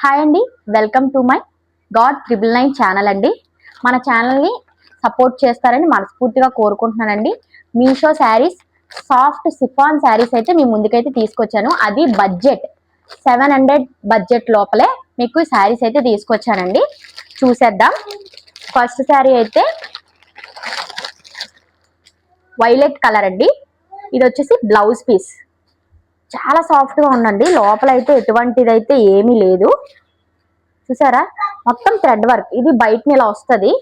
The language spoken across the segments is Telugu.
హాయ్ అండి, welcome to my God 999 channel అండి. మన ఛానల్ని సపోర్ట్ చేస్తారని మనస్ఫూర్తిగా కోరుకుంటున్నానండి. మీషో శారీస్, సాఫ్ట్ సిఫాన్ శారీస్ అయితే మీ ముందుకైతే తీసుకొచ్చాను. అది బడ్జెట్ 700 బడ్జెట్ లోపలే మీకు శారీస్ అయితే తీసుకొచ్చానండి. చూసేద్దాం. ఫస్ట్ శారీ అయితే వైలెట్ కలర్ అండి. ఇది వచ్చేసి బ్లౌజ్ పీస్. చాలా సాఫ్ట్గా ఉందండి. లోపల అయితే ఎటువంటిదైతే ఏమీ లేదు. చూసారా, మొత్తం థ్రెడ్ వర్క్. ఇది బయటని ఇలా వస్తుంది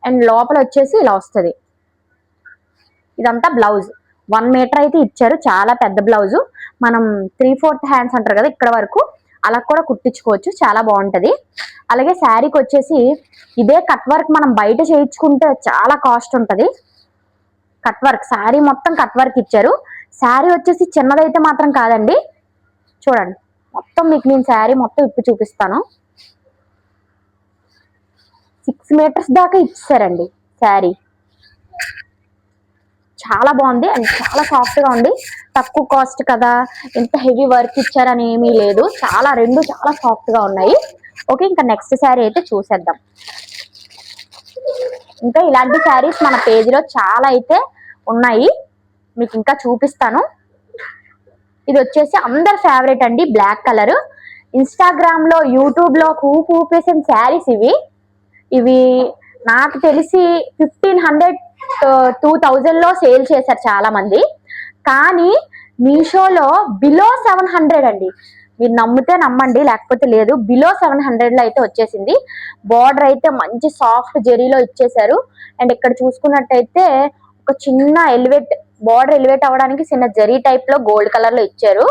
అండ్ లోపల వచ్చేసి ఇలా వస్తుంది. ఇదంతా బ్లౌజ్ 1 మీటర్ అయితే ఇచ్చారు. చాలా పెద్ద బ్లౌజు. మనం 3/4 హ్యాండ్స్ అంటారు కదా, ఇక్కడ వరకు అలా కూడా కుట్టించుకోవచ్చు. చాలా బాగుంటది. అలాగే శారీకి వచ్చేసి ఇదే కట్ వర్క్ మనం బయట చేయించుకుంటే చాలా కాస్ట్ ఉంటుంది. కట్ వర్క్ శారీ మొత్తం కట్ వర్క్ ఇచ్చారు. శారీ వచ్చేసి చిన్నదైతే మాత్రం కాదండి. చూడండి, మొత్తం మీకు నేను శారీ మొత్తం ఇప్పి చూపిస్తాను. 6 మీటర్స్ దాకా ఇచ్చారండి శారీ. చాలా బాగుంది అండ్ చాలా సాఫ్ట్ గా ఉంది. తక్కువ కాస్ట్ కదా, ఎంత హెవీ వర్క్ ఇచ్చారని ఏమీ లేదు. రెండు చాలా సాఫ్ట్ గా ఉన్నాయి. ఓకే, ఇంకా నెక్స్ట్ శారీ అయితే చూసేద్దాం. ఇంకా ఇలాంటి శారీస్ మన పేజీలో చాలా అయితే ఉన్నాయి, మీకు ఇంకా చూపిస్తాను. ఇది వచ్చేసి అందరి ఫేవరెట్ అండి, బ్లాక్ కలర్. ఇన్స్టాగ్రామ్ లో, యూట్యూబ్ లో కూపేసిన శారీస్ ఇవి నాకు తెలిసి 1500 2000 లో సేల్ చేశారు చాలా మంది. కానీ మీషోలో బిలో 700 అండి. మీరు నమ్మితే నమ్మండి, లేకపోతే లేదు. బిలో 700 లో అయితే వచ్చేసింది. బార్డర్ అయితే మంచి సాఫ్ట్ జెరీలో ఇచ్చేసారు. అండ్ ఇక్కడ చూసుకున్నట్టయితే ఒక చిన్న బార్డర్ ఎలివేట్ అవ్వడానికి చిన్న జెరీ టైప్ లో గోల్డ్ కలర్ లో ఇచ్చారు.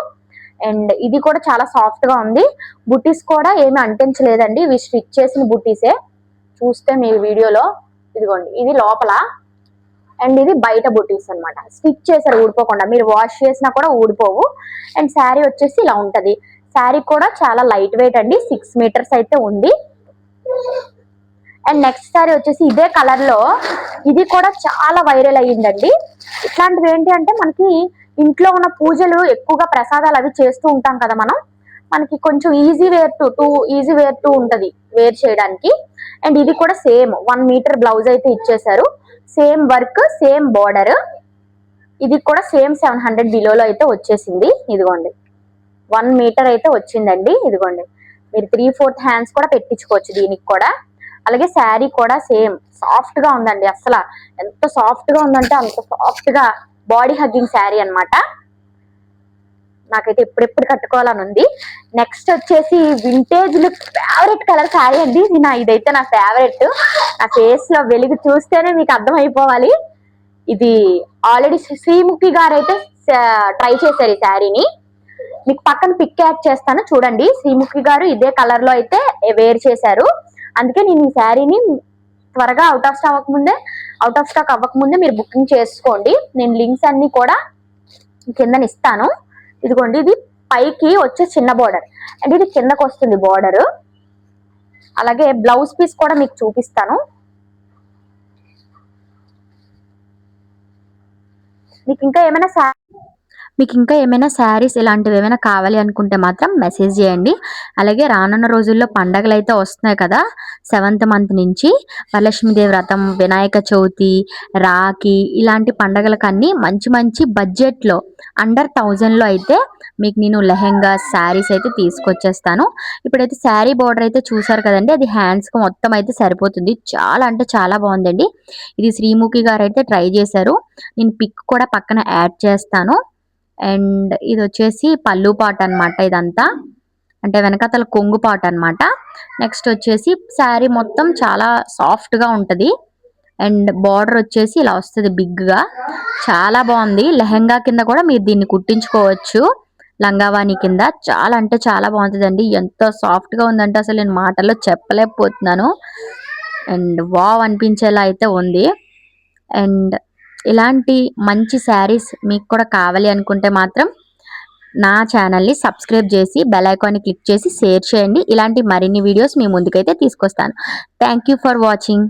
అండ్ ఇది కూడా చాలా సాఫ్ట్ గా ఉంది. బుటీస్ కూడా ఏమి అంటించలేదండి, ఇవి స్టిచ్ చేసిన బుటీసే. చూస్తే మీ వీడియోలో ఇదిగోండి, ఇది లోపల అండ్ ఇది బయట బుటీస్ అనమాట. స్టిచ్ చేశారు ఊడిపోకుండా, మీరు వాష్ చేసినా కూడా ఊడిపోవు. అండ్ శారీ వచ్చేసి ఇలా ఉంటది. శారీ కూడా చాలా లైట్ వెయిట్ అండి, 6 మీటర్స్ అయితే ఉంది. అండ్ నెక్స్ట్ శారీ వచ్చేసి ఇదే కలర్ లో, ఇది కూడా చాలా వైరల్ అయ్యిందండి. ఇట్లాంటివి ఏంటి అంటే మనకి ఇంట్లో ఉన్న పూజలు ఎక్కువగా ప్రసాదాలు అవి చేస్తూ ఉంటాం కదా మనం, మనకి కొంచెం ఈజీ వేర్ టు ఉంటది వేర్ చేయడానికి. అండ్ ఇది కూడా సేమ్ 1 మీటర్ బ్లౌజ్ అయితే ఇచ్చేసారు. Same work, same border. ఇది కూడా సేమ్ 700 బిలోలో అయితే వచ్చేసింది. ఇదిగోండి, 1 మీటర్ అయితే వచ్చిందండి. ఇదిగోండి, మీరు 3/4 హ్యాండ్స్ కూడా పెట్టించుకోవచ్చు దీనికి కూడా. అలాగే శారీ కూడా సేమ్ సాఫ్ట్ గా ఉందండి. అసలు ఎంత సాఫ్ట్ గా ఉందంటే అంత సాఫ్ట్ గా బాడీ హగ్గింగ్ శారీ అనమాట. నాకైతే ఎప్పుడెప్పుడు కట్టుకోవాలని ఉంది. నెక్స్ట్ వచ్చేసి vintage look favourite colour sari అండి. ఇదైతే నా ఫేవరెట్. నా ఫేస్ లో వెలుగు చూస్తేనే మీకు అర్థం అయిపోవాలి. ఇది ఆల్రెడీ శ్రీముఖి గారు అయితే ట్రై చేశారు ఈ శారీని. మీకు పక్కన పిక్ యాడ్ చేస్తాను చూడండి. శ్రీముఖి గారు ఇదే కలర్ లో అయితే వేర్ చేశారు. అందుకే నేను ఈ శారీని త్వరగా అవుట్ ఆఫ్ స్టాక్ అవ్వకముందే మీరు బుకింగ్ చేసుకోండి. నేను లింక్స్ అన్ని కూడా కింద ఇస్తాను. ఇదిగోండి, ఇది పైకి వచ్చే చిన్న బోర్డర్ అండ్ ఇది కిందకు వస్తుంది బోర్డర్. అలాగే బ్లౌజ్ పీస్ కూడా మీకు చూపిస్తాను. మీకు ఇంకా ఏమైనా శారీస్ ఇలాంటివి ఏమైనా కావాలి అనుకుంటే మాత్రం మెసేజ్ చేయండి. అలాగే రానున్న రోజుల్లో పండగలు అయితే వస్తున్నాయి కదా, 7th మంత్ నుంచి వరలక్ష్మీదేవి వ్రతం, వినాయక చవితి, రాఖీ ఇలాంటి పండగలకన్నీ మంచి బడ్జెట్లో అండర్ 1000లో అయితే మీకు నేను లెహెంగా శారీస్ అయితే తీసుకొచ్చేస్తాను. ఇప్పుడైతే శారీ బార్డర్ అయితే చూసారు కదండి, అది హ్యాండ్స్కి మొత్తం అయితే సరిపోతుంది. చాలా అంటే చాలా బాగుందండి. ఇది శ్రీముఖి గారు అయితే ట్రై చేశారు. నేను పిక్ కూడా పక్కన యాడ్ చేస్తాను. అండ్ ఇది వచ్చేసి పళ్ళు పాట అనమాట. ఇదంతా అంటే వెనకతల కొంగు పాట అనమాట. నెక్స్ట్ వచ్చేసి శారీ మొత్తం చాలా సాఫ్ట్ గా ఉంటది. అండ్ బార్డర్ వచ్చేసి ఇలా వస్తుంది బిగ్ గా. చాలా బాగుంది. లెహెంగా కింద కూడా మీరు దీన్ని కుట్టించుకోవచ్చు, లంగావాణి కింద. చాలా అంటే చాలా బాగుంటుందండి. ఎంత సాఫ్ట్ గా ఉందంటే అసలు నేను మాటల్లో చెప్పలేకపోతున్నాను. అండ్ వావ్ అనిపించేలా అయితే ఉంది. అండ్ ఇలాంటి మంచి శారీస్ మీకు కూడా కావాలి అనుకుంటే మాత్రం నా ఛానల్ని సబ్స్క్రైబ్ చేసి బెల్ ఐకాన్ని క్లిక్ చేసి షేర్ చేయండి. ఇలాంటి మరిన్ని వీడియోస్ మీ ముందుకైతే తీసుకొస్తాను. Thank you for watching.